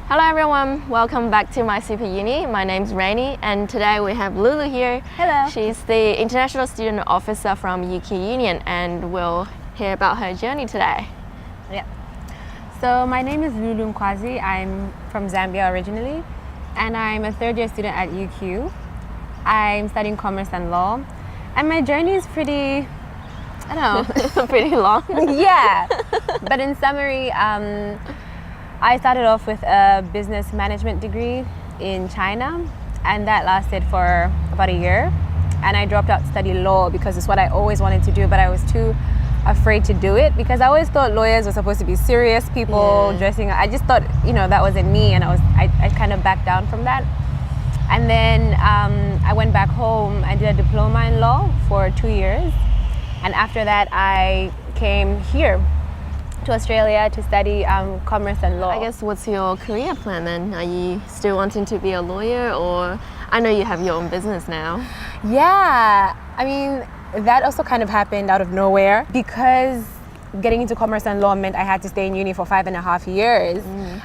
Hello everyone, welcome back to my super uni. My name's Rainy and today we have Lulu here. Hello. She's the International Student Officer from UK Union and we'll hear about her journey today. Yeah. So my name is Lulu. I'm from Zambia originally and I'm a third year student at UQ. I'm studying commerce and law and my journey is pretty, I don't know. Pretty long. Yeah. But in summary, I started off with a business management degree in China and that lasted for about a year, and I dropped out to study law because it's what I always wanted to do, but I was too afraid to do it because I always thought lawyers were supposed to be serious people dressing. I just thought, that wasn't me, and I kind of backed down from that. And then I went back home. I did a diploma in law for 2 years, and after that I came here to Australia to study commerce and law. I guess what's your career plan then? Are you still wanting to be a lawyer, or I know you have your own business now? Yeah, I mean, that also kind of happened out of nowhere because getting into commerce and law meant I had to stay in uni for 5.5 years.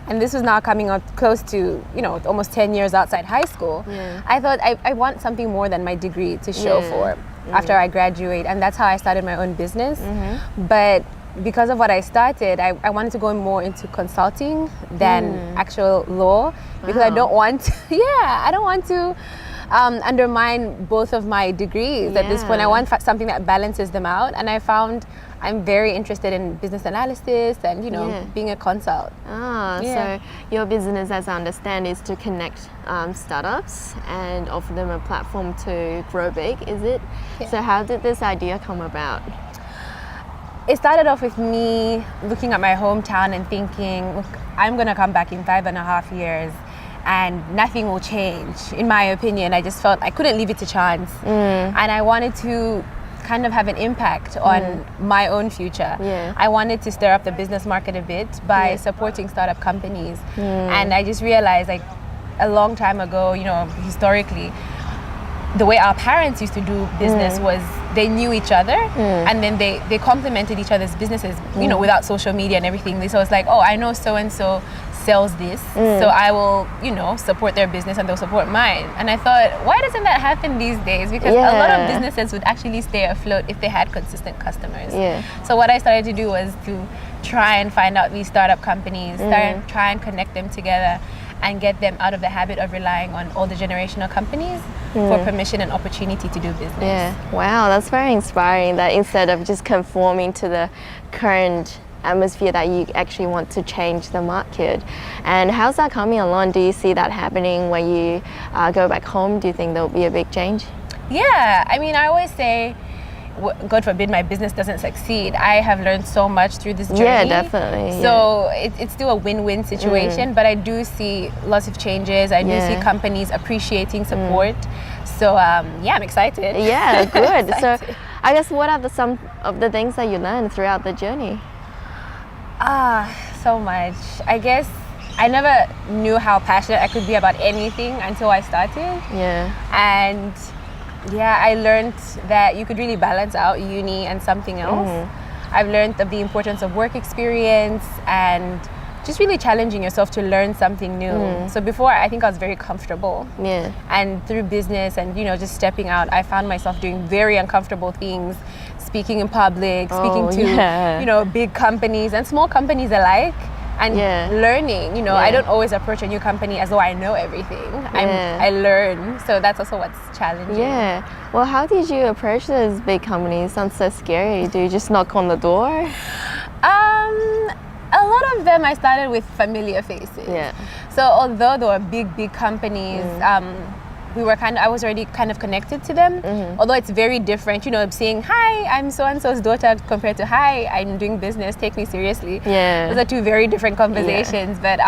And this was now coming up close to, almost 10 years outside high school. I thought I want something more than my degree to show for after I graduate, and that's how I started my own business. But because of what I started, I wanted to go more into consulting than actual law because I don't want to undermine both of my degrees at this point. I want something that balances them out, and I found I'm very interested in business analysis and being a consult. So your business, as I understand, is to connect startups and offer them a platform to grow big, is it? So how did this idea come about? It started off with me looking at my hometown and thinking, look, I'm going to come back in 5.5 years and nothing will change. In my opinion, I just felt I couldn't leave it to chance. And I wanted to kind of have an impact on my own future. I wanted to stir up the business market a bit by supporting startup companies. And I just realized, like, a long time ago, historically, the way our parents used to do business was they knew each other and then they complemented each other's businesses, without social media and everything. So it's like, oh, I know so-and-so sells this, so I will, support their business and they'll support mine. And I thought, why doesn't that happen these days? Because a lot of businesses would actually stay afloat if they had consistent customers. So what I started to do was to try and find out these startup companies, try and connect them together and get them out of the habit of relying on older generational companies for permission and opportunity to do business. Wow, that's very inspiring, that instead of just conforming to the current atmosphere that you actually want to change the market. And how's that coming along? Do you see that happening when you go back home? Do you think there'll be a big change? Yeah, I mean, I always say, God forbid my business doesn't succeed. I have learned so much through this journey. Yeah, definitely. So it's still a win-win situation, but I do see lots of changes. I do see companies appreciating support. So I'm excited. Yeah, good. So I guess what are some of the things that you learned throughout the journey? So much. I guess I never knew how passionate I could be about anything until I started. And I learned that you could really balance out uni and something else. I've learned of the importance of work experience and just really challenging yourself to learn something new. So before, I think I was very comfortable. And through business and, just stepping out, I found myself doing very uncomfortable things, speaking in public, speaking to, big companies and small companies alike. And learning, I don't always approach a new company as though I know everything. I learn, so that's also what's challenging. Well, how did you approach those big companies? Sounds so scary. Do you just knock on the door? A lot of them I started with familiar faces. So although they were big companies, I was already kind of connected to them. Although it's very different, saying, hi, I'm so-and-so's daughter compared to, hi, I'm doing business, take me seriously. Those are two very different conversations, but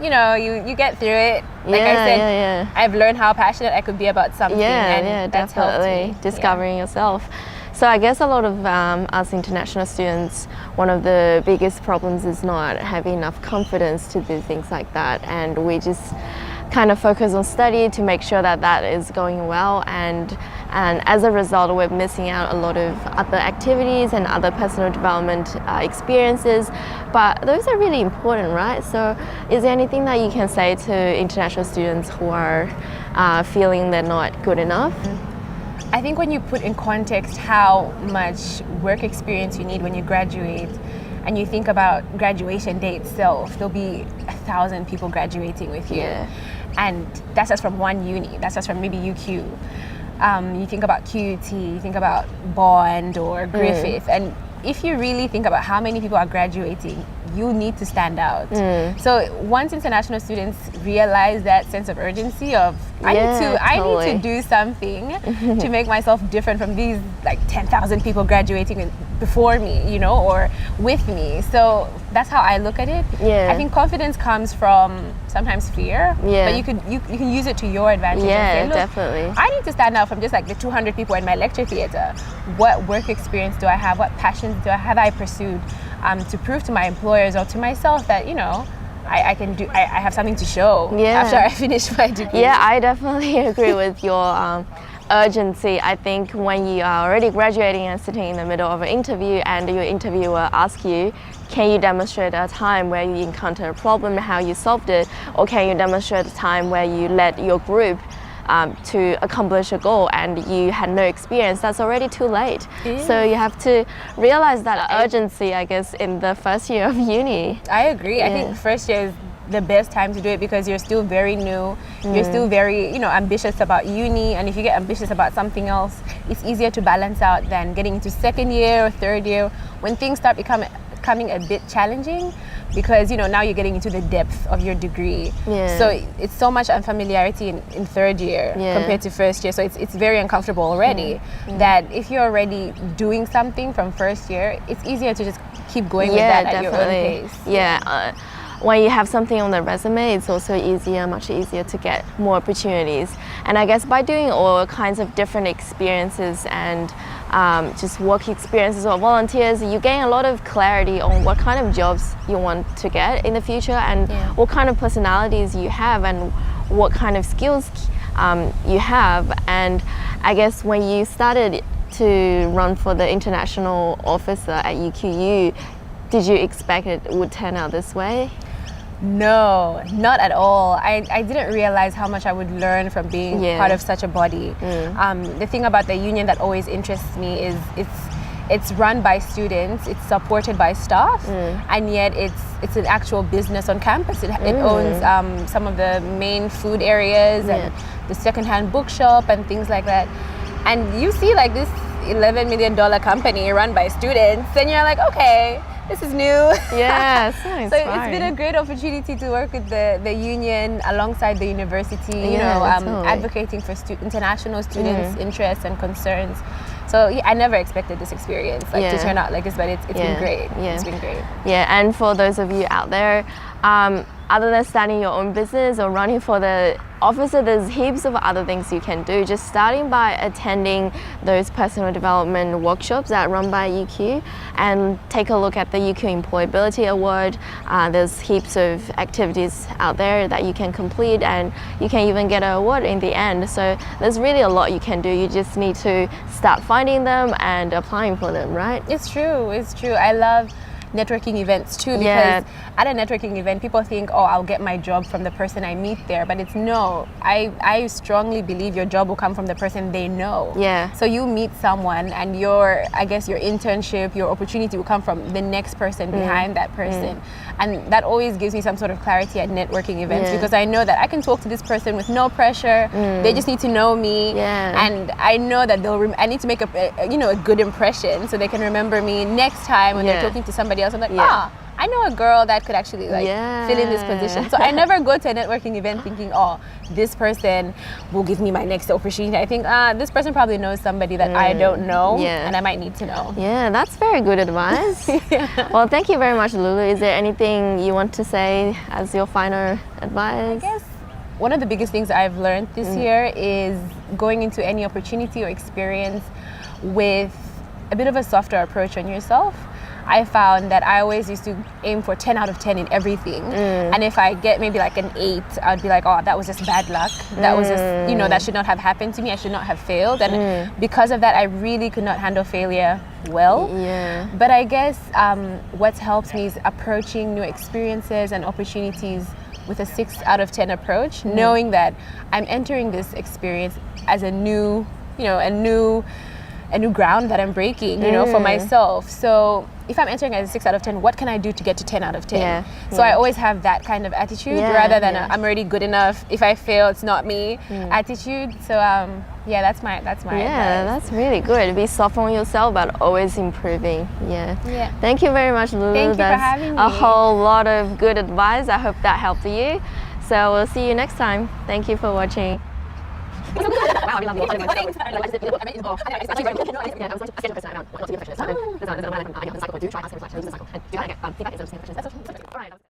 you get through it. Like I said, I've learned how passionate I could be about something, and that's definitely discovering yourself. So I guess a lot of us international students, one of the biggest problems is not having enough confidence to do things like that, and we just kind of focus on study to make sure that that is going well, and as a result we're missing out a lot of other activities and other personal development experiences, but those are really important, right? So is there anything that you can say to international students who are feeling they're not good enough? I think when you put in context how much work experience you need when you graduate, and you think about graduation day itself, there'll be 1,000 people graduating with you. Yeah. And that's just from one uni, that's just from maybe UQ. You think about QUT, you think about Bond or Griffith, and if you really think about how many people are graduating, you need to stand out. So once international students realize that sense of urgency of I need to do something to make myself different from these like 10,000 people graduating before me, you know, or with me. So that's how I look at it. Yeah. I think confidence comes from sometimes fear, but you can use it to your advantage. Yeah, and say, look, definitely. I need to stand out from just like the 200 people in my lecture theater. What work experience do I have? What passions have I pursued to prove to my employers or to myself that, you know, I have something to show after I finish my degree. Yeah, I definitely agree with your urgency. I think when you are already graduating and sitting in the middle of an interview and your interviewer asks you, can you demonstrate a time where you encountered a problem, how you solved it, or can you demonstrate a time where you led your group to accomplish a goal and you had no experience, that's already too late. So you have to realize that urgency, I guess, in the first year of uni. I agree. I think first year is the best time to do it because you're still very new, you're still very, you know, ambitious about uni, and if you get ambitious about something else, it's easier to balance out than getting into second year or third year when things start becoming a bit challenging, because, you know, now you're getting into the depth of your degree. So it's so much unfamiliarity in third year compared to first year, so it's very uncomfortable already. That if you're already doing something from first year, it's easier to just keep going with that at your own pace. When you have something on the resume, it's also much easier to get more opportunities. And I guess by doing all kinds of different experiences and just work experiences or volunteers, you gain a lot of clarity on what kind of jobs you want to get in the future, and what kind of personalities you have and what kind of skills you have. And I guess when you started to run for the international officer at UQU, did you expect it would turn out this way? No, not at all. I didn't realize how much I would learn from being part of such a body. The thing about the union that always interests me is it's run by students, it's supported by staff, and yet it's an actual business on campus. It owns some of the main food areas and the secondhand bookshop and things like that. And you see like this $11 million company run by students, and you're like, okay, this is new. Yeah, so it's been a great opportunity to work with the union alongside the university, you know, advocating for international students' interests and concerns. So I never expected this experience to turn out like this, but it's been great. It's been great. Yeah, and for those of you out there, other than starting your own business or running for the officer, there's heaps of other things you can do. Just starting by attending those personal development workshops that are run by UQ, and take a look at the UQ Employability Award. There's heaps of activities out there that you can complete, and you can even get an award in the end. So there's really a lot you can do. You just need to start finding them and applying for them, right? It's true. I love networking events too, because at a networking event people think, oh, I'll get my job from the person I meet there, but it's no. I strongly believe your job will come from the person they know. So you meet someone and your internship, your opportunity will come from the next person behind that person. And that always gives me some sort of clarity at networking events, because I know that I can talk to this person with no pressure. They just need to know me, and I know that I need to make a good impression so they can remember me next time when they're talking to somebody else. I'm like, I know a girl that could actually fill in this position. So I never go to a networking event thinking, oh, this person will give me my next opportunity. I think this person probably knows somebody that I don't know, and I might need to know. Yeah, that's very good advice. Well, thank you very much, Lulu. Is there anything you want to say as your final advice? I guess one of the biggest things I've learned this year is going into any opportunity or experience with a bit of a softer approach on yourself. I found that I always used to aim for 10 out of 10 in everything. And if I get maybe like an 8, I'd be like, oh, that was just bad luck. That was just, that should not have happened to me. I should not have failed. And because of that, I really could not handle failure well. Yeah. But I guess what helps me is approaching new experiences and opportunities with a 6 out of 10 approach, knowing that I'm entering this experience as a new ground that I'm breaking, for myself. So if I'm entering as a 6 out of 10, what can I do to get to 10 out of 10? So I always have that kind of attitude rather than I'm already good enough. If I fail, it's not me attitude. So that's my advice. That's really good. Be soft on yourself, but always improving. Yeah. Thank you very much, Lulu. Thank you for having me. A whole lot of good advice. I hope that helped you. So we'll see you next time. Thank you for watching.